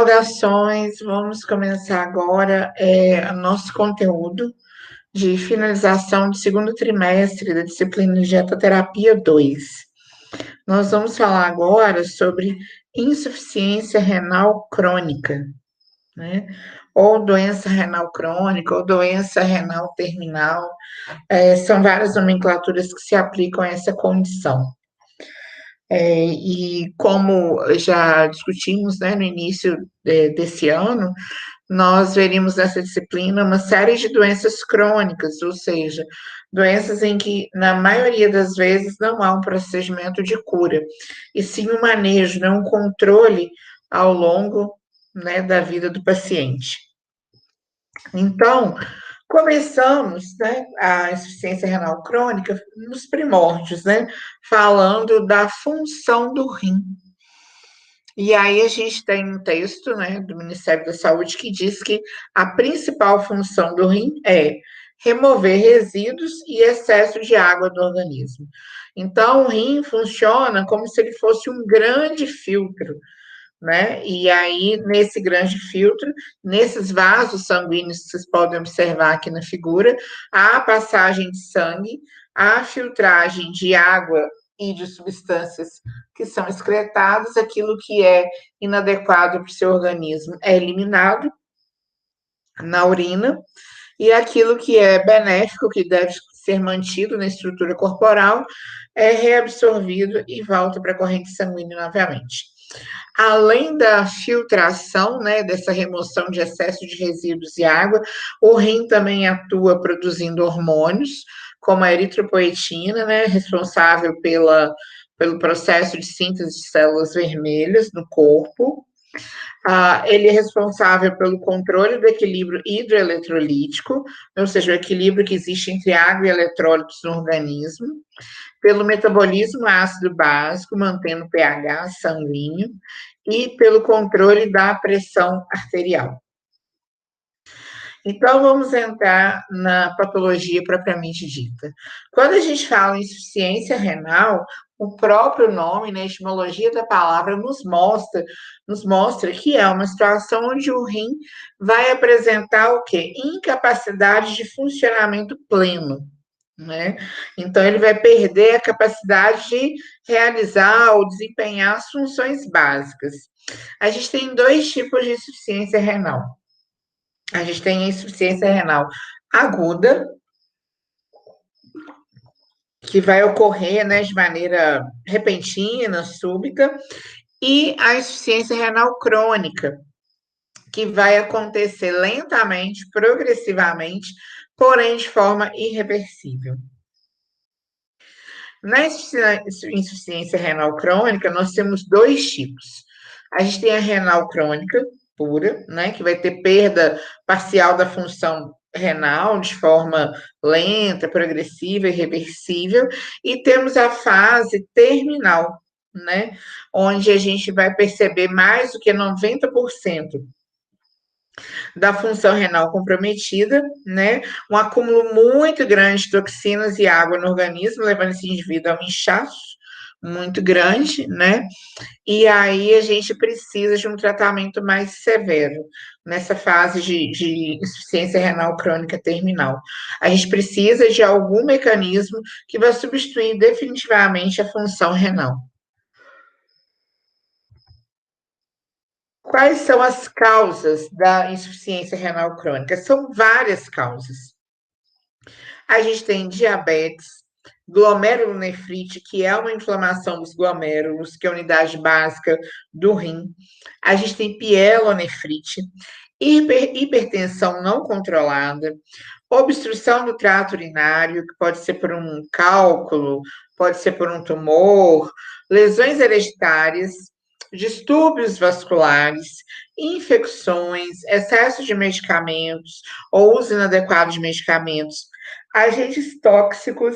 Saudações, vamos começar agora o nosso conteúdo de finalização do segundo trimestre da disciplina de Dietoterapia 2. Nós vamos falar agora sobre insuficiência renal crônica, né? Ou doença renal crônica, ou doença renal terminal. São várias nomenclaturas que se aplicam a essa condição. E como já discutimos, né, no início desse ano, nós veríamos nessa disciplina uma série de doenças crônicas, ou seja, doenças em que, na maioria das vezes, não há um procedimento de cura, e sim um manejo, né, um controle ao longo, né, da vida do paciente. Então, começamos, né, a insuficiência renal crônica nos primórdios, né, falando da função do rim. E aí a gente tem um texto, né, do Ministério da Saúde que diz que a principal função do rim é remover resíduos e excesso de água do organismo. Então, o rim funciona como se ele fosse um grande filtro, né? E aí, nesse grande filtro, nesses vasos sanguíneos que vocês podem observar aqui na figura, há a passagem de sangue, a filtragem de água e de substâncias que são excretadas, aquilo que é inadequado para o seu organismo é eliminado na urina, e aquilo que é benéfico, que deve ser mantido na estrutura corporal, é reabsorvido e volta para a corrente sanguínea novamente. Além da filtração, né, dessa remoção de excesso de resíduos e água, o rim também atua produzindo hormônios, como a eritropoetina, né, responsável pelo processo de síntese de células vermelhas no corpo. Ele é responsável pelo controle do equilíbrio hidroeletrolítico, ou seja, o equilíbrio que existe entre água e eletrólitos no organismo, pelo metabolismo ácido básico, mantendo o pH sanguíneo, e pelo controle da pressão arterial. Então, vamos entrar na patologia propriamente dita. Quando a gente fala em insuficiência renal, o próprio nome, né, a etimologia da palavra, nos mostra que é uma situação onde o rim vai apresentar o quê? Incapacidade de funcionamento pleno, né? Então, ele vai perder a capacidade de realizar ou desempenhar as funções básicas. A gente tem dois tipos de insuficiência renal. A gente tem a insuficiência renal aguda, que vai ocorrer, né, de maneira repentina, súbita, e a insuficiência renal crônica, que vai acontecer lentamente, progressivamente, porém de forma irreversível. Na insuficiência renal crônica, nós temos dois tipos. A gente tem a renal crônica pura, né, que vai ter perda parcial da função renal de forma lenta, progressiva e reversível, e temos a fase terminal, né, onde a gente vai perceber mais do que 90% da função renal comprometida, né? Um acúmulo muito grande de toxinas e água no organismo, levando esse indivíduo a um inchaço muito grande, né? E aí a gente precisa de um tratamento mais severo nessa fase de insuficiência renal crônica terminal. A gente precisa de algum mecanismo que vai substituir definitivamente a função renal. Quais são as causas da insuficiência renal crônica? São várias causas. A gente tem diabetes, glomerulonefrite, que é uma inflamação dos glomérulos, que é a unidade básica do rim. A gente tem pielonefrite, hipertensão não controlada, obstrução do trato urinário, que pode ser por um cálculo, pode ser por um tumor, lesões hereditárias, distúrbios vasculares, infecções, excesso de medicamentos ou uso inadequado de medicamentos, agentes tóxicos,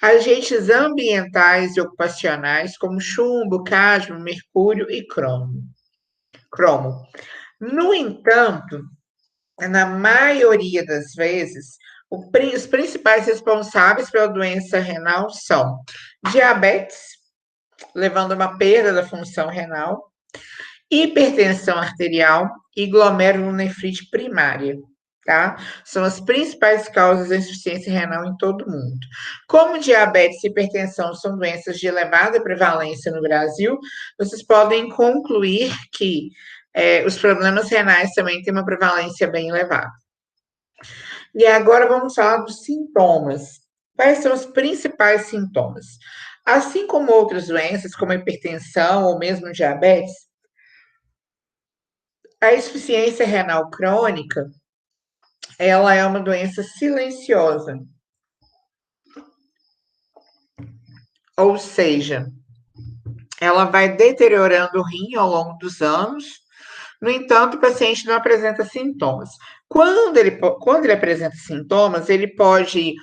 agentes ambientais e ocupacionais, como chumbo, cádmio, mercúrio e cromo. No entanto, na maioria das vezes, os principais responsáveis pela doença renal são diabetes, levando a uma perda da função renal, hipertensão arterial e glomerulonefrite primária, tá? São as principais causas da insuficiência renal em todo o mundo. Como diabetes e hipertensão são doenças de elevada prevalência no Brasil, vocês podem concluir que os problemas renais também têm uma prevalência bem elevada. E agora vamos falar dos sintomas. Quais são os principais sintomas? Assim como outras doenças, como a hipertensão ou mesmo diabetes, a insuficiência renal crônica, ela é uma doença silenciosa. Ou seja, ela vai deteriorando o rim ao longo dos anos. No entanto, o paciente não apresenta sintomas. Quando ele apresenta sintomas, ele pode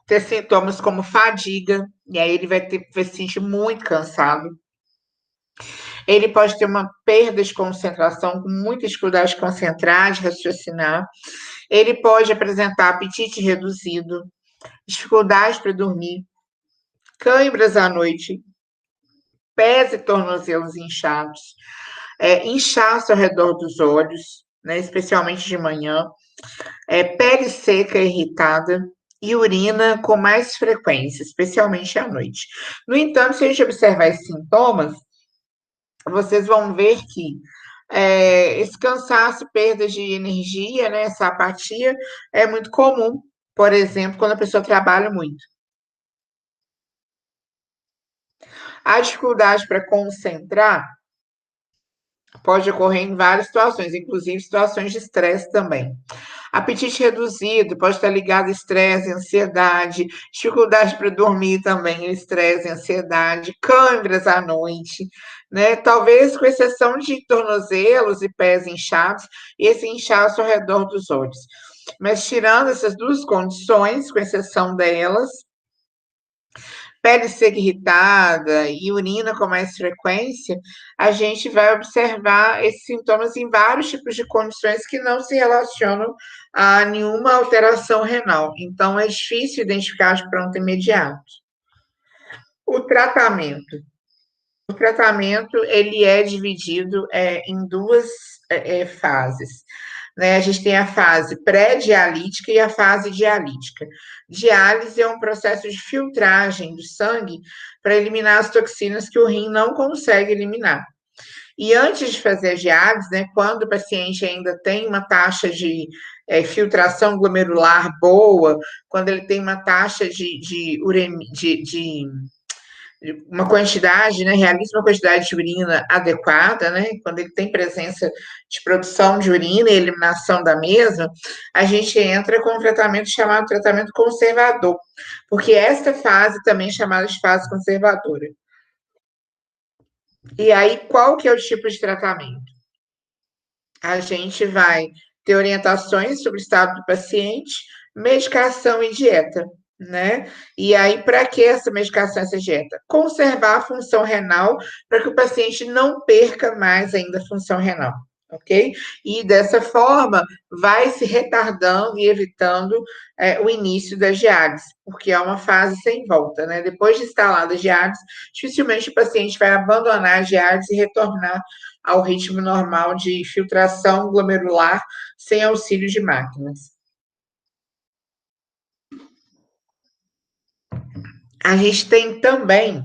ter sintomas como fadiga, e aí ele vai se sentir muito cansado. Ele pode ter uma perda de concentração, com muita dificuldade de concentrar, de raciocinar. Ele pode apresentar apetite reduzido, dificuldade para dormir, câimbras à noite, pés e tornozelos inchados, inchaço ao redor dos olhos, né, especialmente de manhã, pele seca e irritada e urina com mais frequência, especialmente à noite. No entanto, se a gente observar esses sintomas, vocês vão ver que esse cansaço, perda de energia, né, essa apatia é muito comum, por exemplo, quando a pessoa trabalha muito. A dificuldade para concentrar pode ocorrer em várias situações, inclusive situações de estresse também. Apetite reduzido pode estar ligado a estresse, ansiedade, dificuldade para dormir também, estresse, ansiedade, câimbras à noite, né? Talvez com exceção de tornozelos e pés inchados e esse inchaço ao redor dos olhos. Mas tirando essas duas condições, com exceção delas, pele seca irritada e urina com mais frequência, a gente vai observar esses sintomas em vários tipos de condições que não se relacionam a nenhuma alteração renal. Então, é difícil identificar de pronto imediato. O tratamento. O tratamento, ele é dividido em duas fases. Né? A gente tem a fase pré-dialítica e a fase dialítica. Diálise é um processo de filtragem do sangue para eliminar as toxinas que o rim não consegue eliminar. E antes de fazer a diálise, né, quando o paciente ainda tem uma taxa de filtração glomerular boa, quando ele tem uma taxa de uma quantidade, né, realiza uma quantidade de urina adequada, né, quando ele tem presença de produção de urina e eliminação da mesma, a gente entra com um tratamento chamado tratamento conservador, porque esta fase também é chamada de fase conservadora. E aí, qual que é o tipo de tratamento? A gente vai ter orientações sobre o estado do paciente, medicação e dieta, né? E aí, para que essa medicação, essa dieta? Conservar a função renal para que o paciente não perca mais ainda a função renal, ok? E dessa forma, vai se retardando e evitando o início da diálise, porque é uma fase sem volta, né? Depois de instalada a diálise, dificilmente o paciente vai abandonar a diálise e retornar ao ritmo normal de filtração glomerular sem auxílio de máquinas. A gente tem também,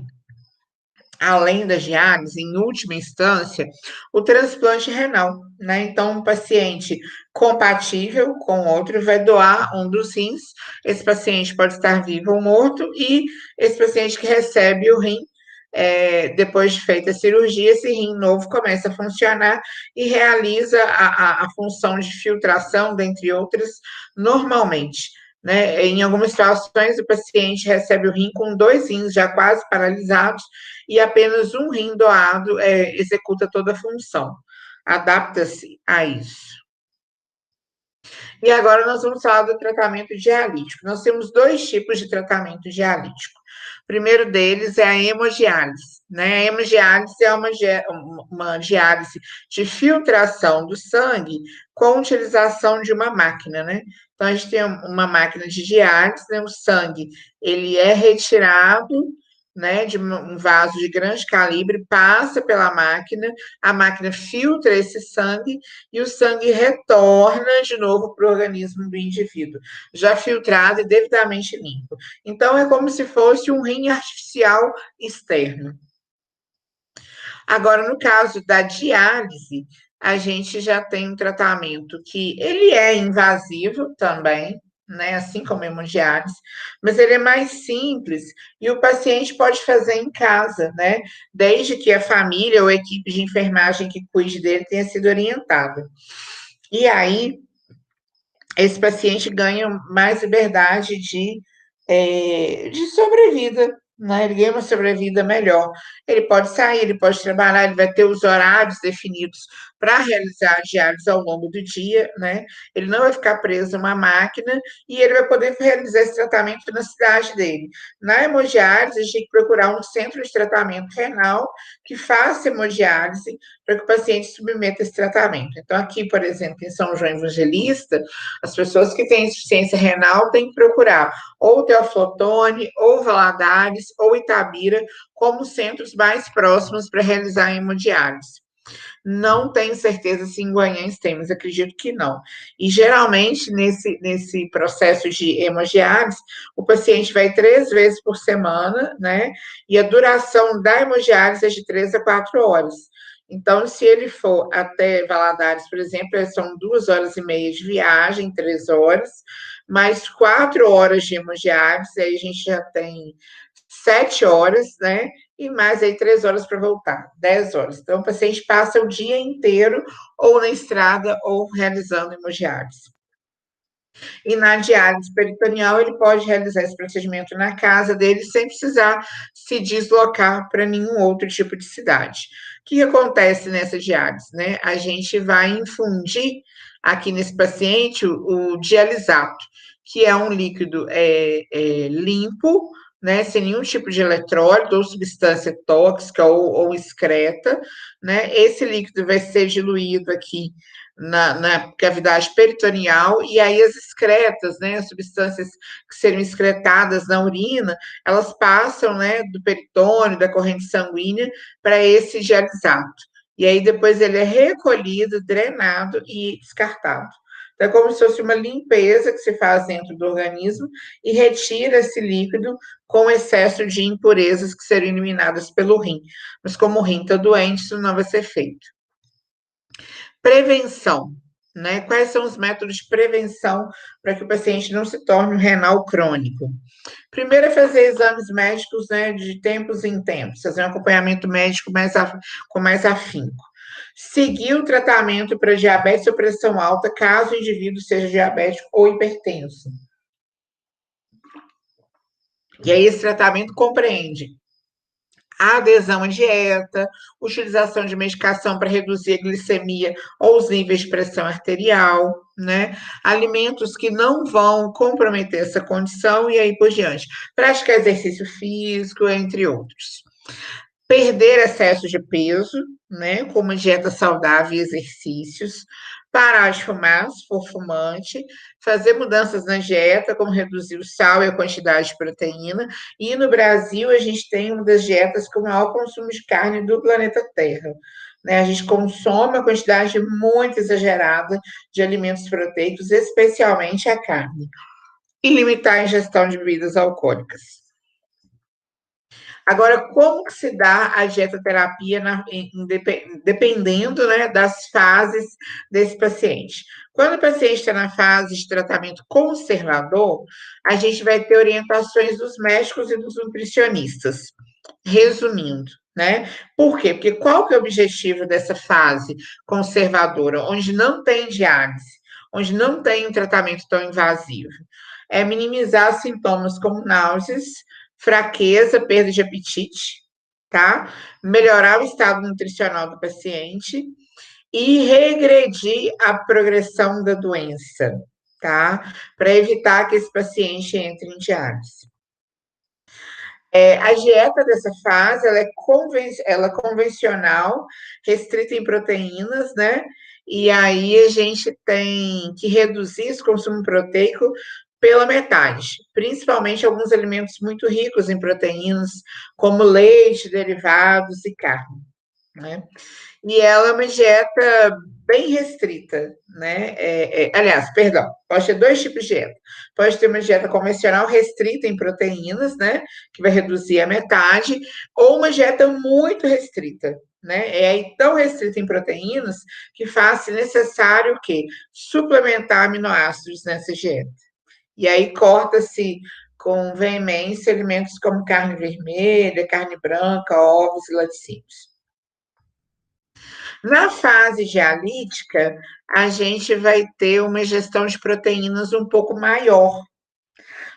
além da diálise, em última instância, o transplante renal, né? Então, um paciente compatível com outro vai doar um dos rins. Esse paciente pode estar vivo ou morto, e esse paciente que recebe o rim, depois de feita a cirurgia, esse rim novo começa a funcionar e realiza a função de filtração, dentre outras, normalmente. Né? Em algumas situações, o paciente recebe o rim com 2 rins já quase paralisados e apenas um rim doado executa toda a função. Adapta-se a isso. E agora nós vamos falar do tratamento dialítico. Nós temos 2 tipos de tratamento dialítico. O primeiro deles é a hemodiálise. Né? A hemodiálise é uma diálise de filtração do sangue com utilização de uma máquina, né? Então, a gente tem uma máquina de diálise, né? O sangue, ele é retirado, né, de um vaso de grande calibre, passa pela máquina, a máquina filtra esse sangue e o sangue retorna de novo para o organismo do indivíduo, já filtrado e devidamente limpo. Então, é como se fosse um rim artificial externo. Agora, no caso da diálise, a gente já tem um tratamento que ele é invasivo também, né, assim como a hemodiálise, mas ele é mais simples e o paciente pode fazer em casa, né, desde que a família ou a equipe de enfermagem que cuide dele tenha sido orientada. E aí, esse paciente ganha mais liberdade de sobrevida, né? Ele ganha uma sobrevida melhor. Ele pode sair, ele pode trabalhar, ele vai ter os horários definidos para realizar diálise ao longo do dia, né? Ele não vai ficar preso a uma máquina e ele vai poder realizar esse tratamento na cidade dele. Na hemodiálise, a gente tem que procurar um centro de tratamento renal que faça hemodiálise para que o paciente submeta esse tratamento. Então, aqui, por exemplo, em São João Evangelista, as pessoas que têm insuficiência renal têm que procurar ou Teoflotone, ou Valadares, ou Itabira, como centros mais próximos para realizar a hemodiálise. Não tenho certeza se em Guanhães tem, mas acredito que não. E geralmente, nesse processo de hemodiálise, o paciente vai 3 vezes por semana, né? E a duração da hemodiálise é de 3 a 4 horas. Então, se ele for até Valadares, por exemplo, são 2 horas e meia de viagem, 3 horas, mais 4 horas de hemodiálise, aí a gente já tem 7 horas, né? E mais aí 3 horas para voltar, 10 horas. Então, o paciente passa o dia inteiro ou na estrada ou realizando hemodiálise. E na diálise peritoneal, ele pode realizar esse procedimento na casa dele sem precisar se deslocar para nenhum outro tipo de cidade. O que acontece nessa diálise, né? A gente vai infundir aqui nesse paciente o dialisato, que é um líquido limpo, né, sem nenhum tipo de eletrólito ou substância tóxica ou excreta, né? Esse líquido vai ser diluído aqui na cavidade peritoneal, e aí as excretas, né, as substâncias que seriam excretadas na urina, elas passam, né, do peritônio, da corrente sanguínea, para esse dialisato. E aí depois ele é recolhido, drenado e descartado. Então, é como se fosse uma limpeza que se faz dentro do organismo e retira esse líquido com excesso de impurezas que seriam eliminadas pelo rim. Mas como o rim está doente, isso não vai ser feito. Prevenção, né? Quais são os métodos de prevenção para que o paciente não se torne um renal crônico? Primeiro é fazer exames médicos, né, de tempos em tempos, fazer um acompanhamento médico com mais afinco. Seguir o tratamento para diabetes ou pressão alta, caso o indivíduo seja diabético ou hipertenso. E aí esse tratamento compreende a adesão à dieta, utilização de medicação para reduzir a glicemia ou os níveis de pressão arterial, né? Alimentos que não vão comprometer essa condição e aí por diante. Praticar exercício físico, entre outros. Perder excesso de peso, né? Com uma dieta saudável e exercícios. Parar de fumar, se for fumante, fazer mudanças na dieta, como reduzir o sal e a quantidade de proteína. E no Brasil, a gente tem uma das dietas com o maior consumo de carne do planeta Terra. Né? A gente consome uma quantidade muito exagerada de alimentos proteicos, especialmente a carne. E limitar a ingestão de bebidas alcoólicas. Agora, como que se dá a dietoterapia dependendo, né, das fases desse paciente? Quando o paciente está na fase de tratamento conservador, a gente vai ter orientações dos médicos e dos nutricionistas. Resumindo, né? Por quê? Porque qual que é o objetivo dessa fase conservadora, onde não tem diálise, onde não tem um tratamento tão invasivo? É minimizar sintomas como náuseas, fraqueza, perda de apetite, tá? Melhorar o estado nutricional do paciente e regredir a progressão da doença, tá? Para evitar que esse paciente entre em diálise. A dieta dessa fase, ela é convencional, restrita em proteínas, né? E aí a gente tem que reduzir esse consumo proteico pela metade, principalmente alguns alimentos muito ricos em proteínas, como leite, derivados e carne, né? E ela é uma dieta bem restrita, né? Aliás, perdão, pode ter dois tipos de dieta. Pode ter uma dieta convencional restrita em proteínas, né? Que vai reduzir a metade, ou uma dieta muito restrita, né? É aí tão restrita em proteínas que faz necessário o quê? Suplementar aminoácidos nessa dieta. E aí corta-se com veemência alimentos como carne vermelha, carne branca, ovos e laticínios. Na fase dialítica, a gente vai ter uma ingestão de proteínas um pouco maior,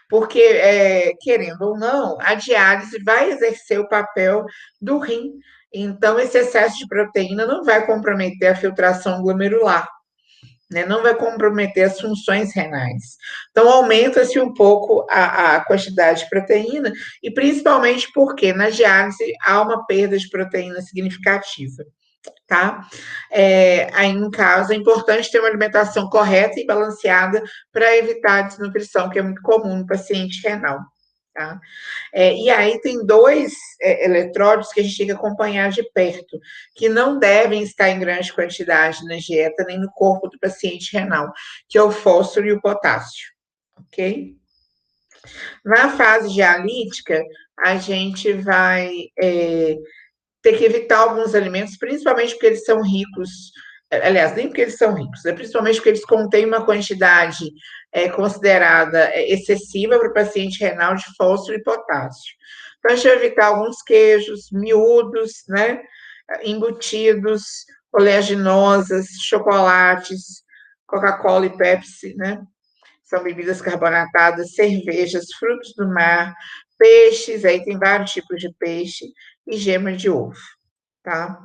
porque, querendo ou não, a diálise vai exercer o papel do rim. Então, esse excesso de proteína não vai comprometer a filtração glomerular, né? Não vai comprometer as funções renais. Então, aumenta-se um pouco a quantidade de proteína, e principalmente porque na diálise há uma perda de proteína significativa, tá? Aí, no caso, é importante ter uma alimentação correta e balanceada para evitar a desnutrição, que é muito comum no paciente renal, tá? E aí tem dois eletrólitos que a gente tem que acompanhar de perto, que não devem estar em grande quantidade na dieta nem no corpo do paciente renal, que é o fósforo e o potássio, ok? Na fase dialítica, a gente vai ter que evitar alguns alimentos, principalmente porque eles são ricos. Aliás, nem porque eles são ricos, é principalmente porque eles contêm uma quantidade considerada excessiva para o paciente renal de fósforo e potássio. Então, a gente vai evitar alguns queijos, miúdos, né? Embutidos, oleaginosas, chocolates, Coca-Cola e Pepsi, né? São bebidas carbonatadas, cervejas, frutos do mar, peixes, aí tem vários tipos de peixe, e gema de ovo, tá?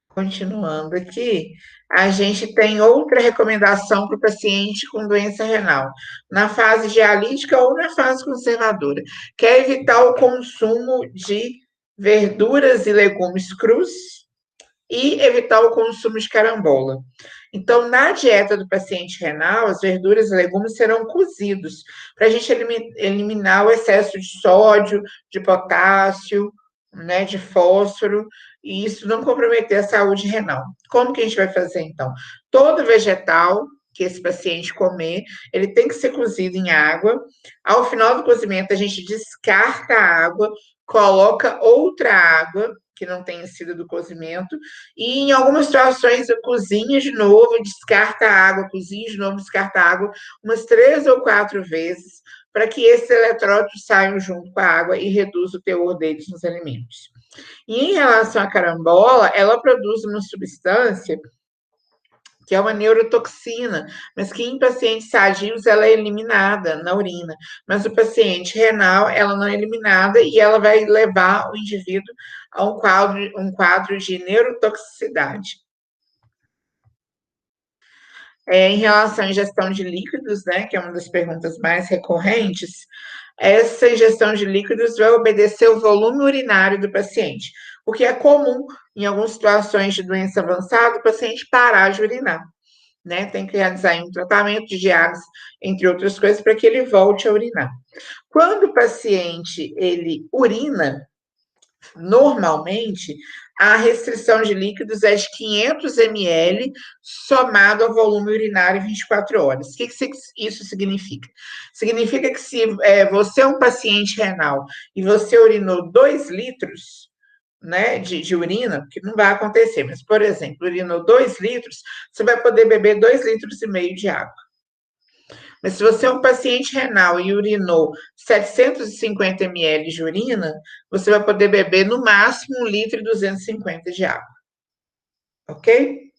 Continuando aqui, a gente tem outra recomendação para o paciente com doença renal, na fase dialítica ou na fase conservadora, que é evitar o consumo de verduras e legumes crus e evitar o consumo de carambola. Então, na dieta do paciente renal, as verduras e legumes serão cozidos, para a gente eliminar o excesso de sódio, de potássio, né, de fósforo, e isso não comprometer a saúde renal. Como que a gente vai fazer, então? Todo vegetal que esse paciente comer, ele tem que ser cozido em água. Ao final do cozimento, a gente descarta a água, coloca outra água, que não tenha sido do cozimento, e em algumas situações cozinha de novo, descarta a água, cozinha de novo, descarta a água, umas 3 ou 4 vezes, para que esses eletrólitos saiam junto com a água e reduza o teor deles nos alimentos. E em relação à carambola, ela produz uma substância que é uma neurotoxina, mas que em pacientes sadios ela é eliminada na urina. Mas o paciente renal, ela não é eliminada e ela vai levar o indivíduo a um quadro de neurotoxicidade. Em relação à ingestão de líquidos, né, que é uma das perguntas mais recorrentes, essa ingestão de líquidos vai obedecer o volume urinário do paciente, porque é comum, em algumas situações de doença avançada, o paciente parar de urinar, né? Tem que realizar um tratamento de diálise, entre outras coisas, para que ele volte a urinar. Quando o paciente ele urina, normalmente a restrição de líquidos é de 500 ml somado ao volume urinário em 24 horas. O que isso significa? Significa que se você é um paciente renal e você urinou 2 litros, né, de urina, que não vai acontecer, mas, por exemplo, urinou 2 litros, você vai poder beber 2,5 litros de água. Mas se você é um paciente renal e urinou 750 ml de urina, você vai poder beber no máximo 1,250 litros de água. Ok?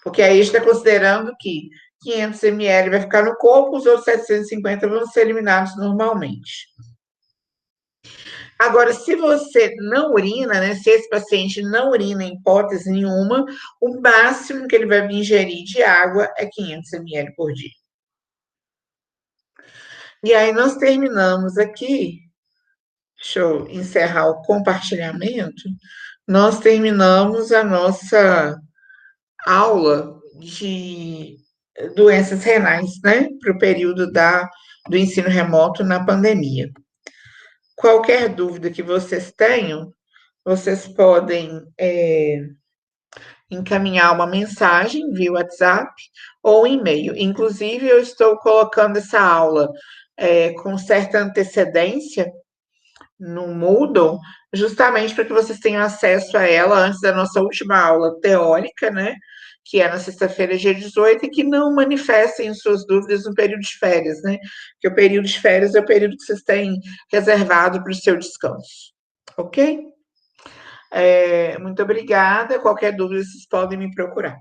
Porque aí está considerando que 500 ml vai ficar no corpo, os outros 750 vão ser eliminados normalmente. Agora, se você não urina, né, se esse paciente não urina em hipótese nenhuma, o máximo que ele vai ingerir de água é 500 ml por dia. E aí nós terminamos aqui, deixa eu encerrar o compartilhamento, nós terminamos a nossa aula doenças renais, né, para o período do ensino remoto na pandemia. Qualquer dúvida que vocês tenham, vocês podem encaminhar uma mensagem via WhatsApp ou e-mail. Inclusive, eu estou colocando essa aula com certa antecedência no Moodle, justamente para que vocês tenham acesso a ela antes da nossa última aula teórica, né? Que é na sexta-feira, dia 18, e que não manifestem suas dúvidas no período de férias, né? Porque o período de férias é o período que vocês têm reservado para o seu descanso, ok? Muito obrigada. Qualquer dúvida, vocês podem me procurar.